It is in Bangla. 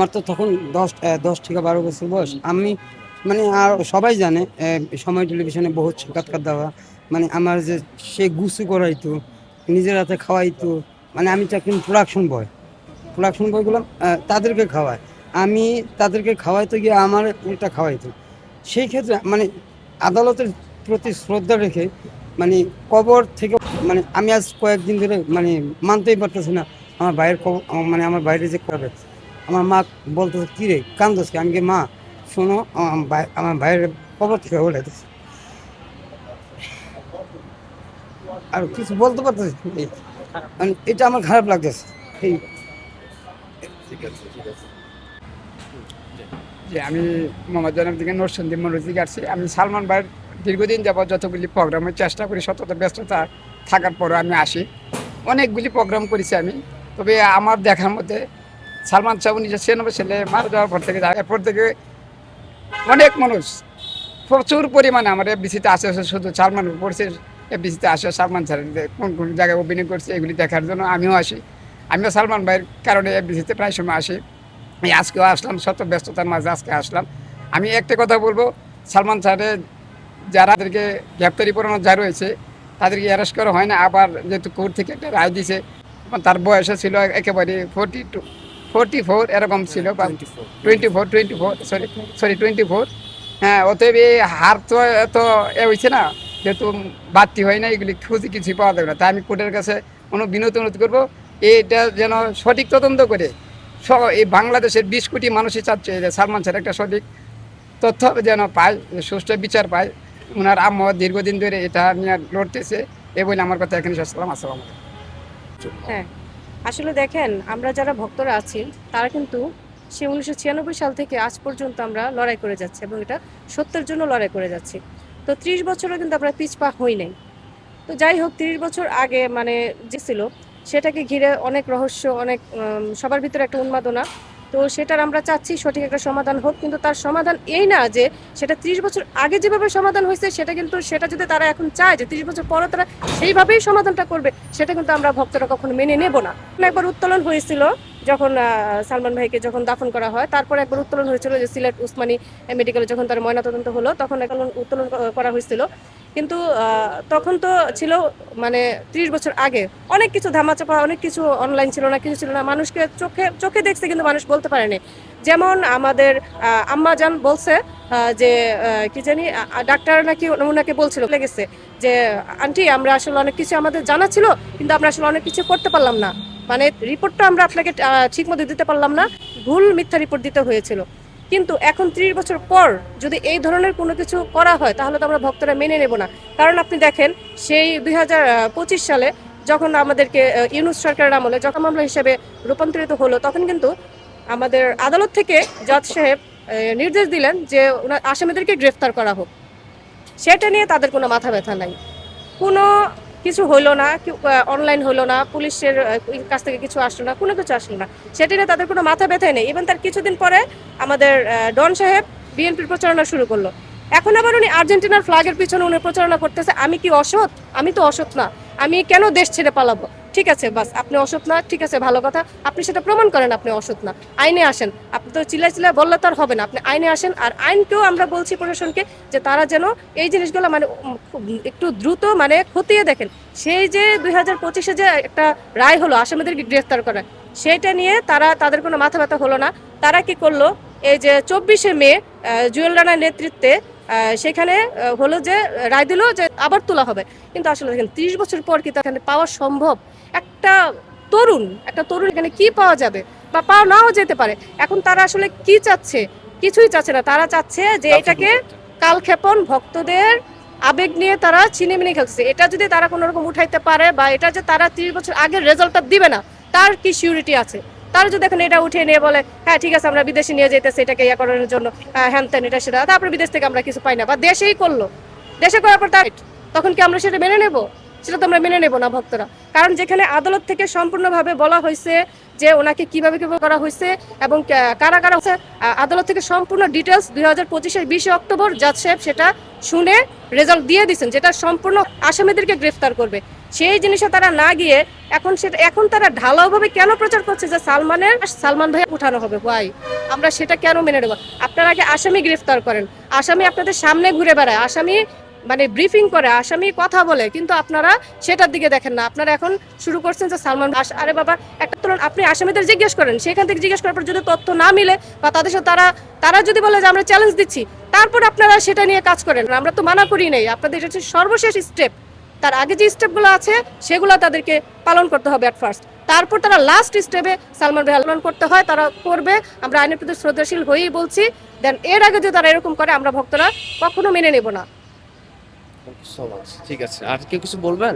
আমার তো তখন 10 থেকে 12 বছর বয়স। আমি মানে আর সবাই জানে সময় টেলিভিশনে বহুত সাক্ষাৎকার দেওয়া। মানে আমার যে সে গুছু করাইতো, নিজের হাতে খাওয়াইতো। মানে আমি তো একজন প্রোডাকশন বয়গুলো তাদেরকে খাওয়ায়। আমি তাদেরকে খাওয়াইতে গিয়ে আমার উল্টা খাওয়াইতো। সেই ক্ষেত্রে মানে আদালতের প্রতি শ্রদ্ধা রেখে মানে কবর থেকে মানে আমি আজ কয়েকদিন ধরে মানে মানতেই পারতেছি না আমার ভাইয়ের মানে আমার বাইরে যে করে। আমার মা বলতেছে কী রে কান্দোস কি? আমি কি মা শোনো, আমার ভাইয়ের কবর থেকে উঠাইতেছে। আর কিছু বলতে পারতেছি না। মানে এটা আমার খারাপ লাগতেছে। এই যে আমি মোহাম্মদ জনাব থেকে নরসিংদী মনোজি আসছি। আমি সালমান ভাইয়ের দীর্ঘদিন যাবৎ যতগুলি প্রোগ্রামের চেষ্টা করি, সতত ব্যস্ততা থাকার পরও আমি আসি। অনেকগুলি প্রোগ্রাম করেছি আমি। তবে আমার দেখার মধ্যে সালমান শাহ 1996 সালে মারা যাওয়ার পর থেকে এরপর থেকে অনেক মানুষ প্রচুর পরিমাণে আমার এফডিসিতে আসে। শুধু সালমান পড়ছে, এফডিসিতে আসে সালমান স্যার কোন কোন জায়গায় অভিনয় করছে এগুলি দেখার জন্য আমিও আসি। আমিও সালমান ভাইয়ের কারণে এফডিসিতে প্রায় সময় আসি। এই আজকেও আসলাম, শত ব্যস্ততার মাঝে আজকে আসলাম। আমি একটা কথা বলবো, সালমান স্যারের যারাদেরকে গ্রেপ্তারি পরোয়ানা যা রয়েছে তাদেরকে অ্যারেস্ট করা হয় না। আবার যেহেতু কোর্ট থেকে একটা রায় দিছে, তার বয়সে ছিল একেবারে 44 এরকম ছিল, বা 24 সরি 24। হ্যাঁ, অতএব এই হার তো এত হয়েছে না, যেহেতু বাড়তি হয় না, এগুলি খুঁজে কিছুই পাওয়া যাবে না। তাই আমি কোর্টের কাছে বিনীত অনুরোধ করবো, এটা যেন সঠিক তদন্ত করে এই বাংলাদেশের 20 কোটি মানুষই চাচ্ছে যে সালমান স্যার একটা সঠিক তথ্য যেন পায়, সুষ্ঠু বিচার পায়। ওনার আম্মা দীর্ঘদিন ধরে এটা নিয়ে লড়তেছে। এ বলে আমার কথা এখানে শেষ করলাম। আসসালাম। হ্যাঁ, আসলে দেখেন, আমরা যারা ভক্তরা আছি তারা কিন্তু সে 1996 সাল থেকে আজ পর্যন্ত আমরা লড়াই করে যাচ্ছি এবং এটা সত্যের জন্য লড়াই করে যাচ্ছি। তো 30 বছরও কিন্তু আমরা পিছপা হই নাই। তো যাই হোক, 30 বছর আগে মানে যে ছিল সেটাকে ঘিরে অনেক রহস্য, অনেক সবার ভিতরে একটা উন্মাদনা। তো সেটার আমরা চাচ্ছি সঠিক একটা সমাধান হোক, কিন্তু তার সমাধান এই না যে সেটা 30 বছর আগে যেভাবে সমাধান হয়েছে সেটা যদি তারা এখন চায় যে 30 বছর পরও তারা সেইভাবেই সমাধানটা করবে, সেটা কিন্তু আমরা ভক্তরা কখনো মেনে নেব না। একবার উত্তোলন হয়েছিল যখন সালমান ভাইকে যখন দাফন করা হয়, তারপর একবার উত্তোলন হয়েছিল যে সিলেট উসমানী মেডিকেলে যখন তার ময়নাতদন্ত হলো, তখন উত্তোলন করা হয়েছিল। কিন্তু তখন তো ছিল মানে 30 বছর আগে অনেক কিছু ধামাচাপা, অনেক কিছু অনলাইন ছিল না, কিছু ছিল না, মানুষকে চোখে চোখে দেখছে কিন্তু মানুষ বলতে পারেনি। যেমন আমাদের আম্মা জান বলছে যে কি জানি ডাক্তার নাকি ওনাকে বলছিল লেগেছে যে আন্টি আমরা আসলে অনেক কিছু আমাদের জানা ছিল, কিন্তু আমরা আসলে অনেক কিছু করতে পারলাম না, মানে রিপোর্টটা আমরা আপনাকে ঠিক মতো দিতে পারলাম না, ভুল মিথ্যা রিপোর্ট দিতে হয়েছিল। কিন্তু এখন 30 বছর পর যদি এই ধরনের কোনো কিছু করা হয় তাহলে তো আমরা ভক্তরা মেনে নেব না। কারণ আপনি দেখেন, সেই 2025 সালে যখন আমাদেরকে ইউনূস সরকারের আমলে যখন মামলা হিসেবে রূপান্তরিত হলো, তখন কিন্তু আমাদের আদালত থেকে জজ সাহেব নির্দেশ দিলেন যে আসামিদেরকে গ্রেফতার করা হোক। সেটা নিয়ে তাদের কোনো মাথা ব্যথা নাই, কোনো কিছু হইলো না, অনলাইন হইলো না, পুলিশের কাছ থেকে কিছু আসলো না, কোনো কিছু আসলো না, সেটা নিয়ে তাদের কোনো মাথা ব্যথাই নেই। ইভেন তার কিছুদিন পরে আমাদের ডন সাহেব বিএনপির প্রচারণা শুরু করলো। এখন আবার উনি আর্জেন্টিনার ফ্ল্যাগের পিছনে উনি প্রচারণা করতেছে। আমি কি অসৎ? আমি তো অসৎ না, আমি কেন দেশ ছেড়ে পালাবো? ঠিক আছে, বাস আপনি অসৎ না, ঠিক আছে, ভালো কথা, আপনি সেটা প্রমাণ করেন আপনি অসৎ না, আইনে আসেন। আপনি তো চিল্লা চিল্লা বললে তো আর হবে না, আপনি আইনে আসেন। আর আইনকেও আমরা বলছি প্রশাসনকে যে তারা যেন এই জিনিসগুলো মানে একটু দ্রুত মানে খতিয়ে দেখেন। সেই যে 2025-এ যে একটা রায় হলো আসামিদেরকে গ্রেফতার করা, সেইটা নিয়ে তাদের কোনো মাথা ব্যথা হলো না। তারা কি করলো, এই যে 24শে মে জুয়েল রানার নেতৃত্বে সেখানে হলো যে রায় দিল যে আবার তোলা হবে। কিন্তু আসলে দেখেন 30 বছর পর কি তাখানে পাওয়া সম্ভব? একটা তরুণ এখানে কি পাওয়া যাবে, বা পাওয়া নাও যেতে পারে। এখন তারা আসলে কি চাচ্ছে? কিছুই চাচ্ছে না। তারা চাচ্ছে যে এটাকে কালক্ষেপণ, ভক্তদের আবেগ নিয়ে তারা ছিনিমিনি খেলছে। এটা যদি তারা কোনো রকম উঠাইতে পারে, বা এটা যে তারা 30 বছর আগের রেজাল্টটা দিবে না, তার কি সিউরিটি আছে? তারা যদি এখন এটা উঠিয়ে নিয়ে বলে হ্যাঁ ঠিক আছে আমরা বিদেশে নিয়ে যেতেছি এটাকে ইয়া করার জন্য, হ্যান ত্যান এটা সেটা, তারপরে বিদেশ থেকে আমরা কিছু পাই না, বা দেশেই করলো, দেশে করার পর তখন কি আমরা সেটা মেনে নেব? সেটা তো আমরা মেনে নেব না ভক্তরা। কারণ যেখানে আদালত থেকে সম্পূর্ণভাবে বলা হয়েছে যে ওনাকে কিভাবে কিভাবে করা হয়েছে এবং কারা কারা হচ্ছে, আদালত থেকে সম্পূর্ণ ডিটেলস 2025-এর 20 অক্টোবর জাজ সাহেব সেটা শুনে রেজাল্ট দিয়ে দিয়েছেন, যেটা সম্পূর্ণ আসামিদেরকে গ্রেফতার করবে। সেই জিনিসে তারা না গিয়ে এখন তারা ঢালাওভাবে কেন প্রচার করছে যে সালমান ভাই উঠানো হবে, ভাই আমরা সেটা কেন মেনে নেব? আপনারা আগে আসামি গ্রেফতার করেন, আসামি আপনাদের সামনে ঘুরে বেড়ায়, আসামি মানে ব্রিফিং করে, আসামি কথা বলে, কিন্তু আপনারা সেটার দিকে দেখেন না। আপনারা এখন শুরু করছেন যে সালমান, আরে বাবা একটা তুলন, আপনি আসামিদের জিজ্ঞেস করেন, সেখান থেকে জিজ্ঞেস করার পর যদি তথ্য না মিলে বা তাদের সাথে তারা যদি বলে যে আমরা চ্যালেঞ্জ দিচ্ছি, তারপর আপনারা সেটা নিয়ে কাজ করেন। আমরা তো মানা করি নাই, আপনাদের এটা হচ্ছে সর্বশেষ স্টেপ। তার আগে যে স্টেপগুলো আছে সেগুলো তাদেরকে পালন করতে হবে অ্যাট ফার্স্ট, তারপর তারা লাস্ট স্টেপে সালমান ভাই পালন করতে হয় তারা করবে। আমরা আইনের প্রতি শ্রদ্ধাশীল হয়েই বলছি। দেন এর আগে যদি তারা এরকম করে আমরা ভক্তরা কখনো মেনে নেব না। So much. ঠিক আছে, আর কেউ কিছু বলবেন?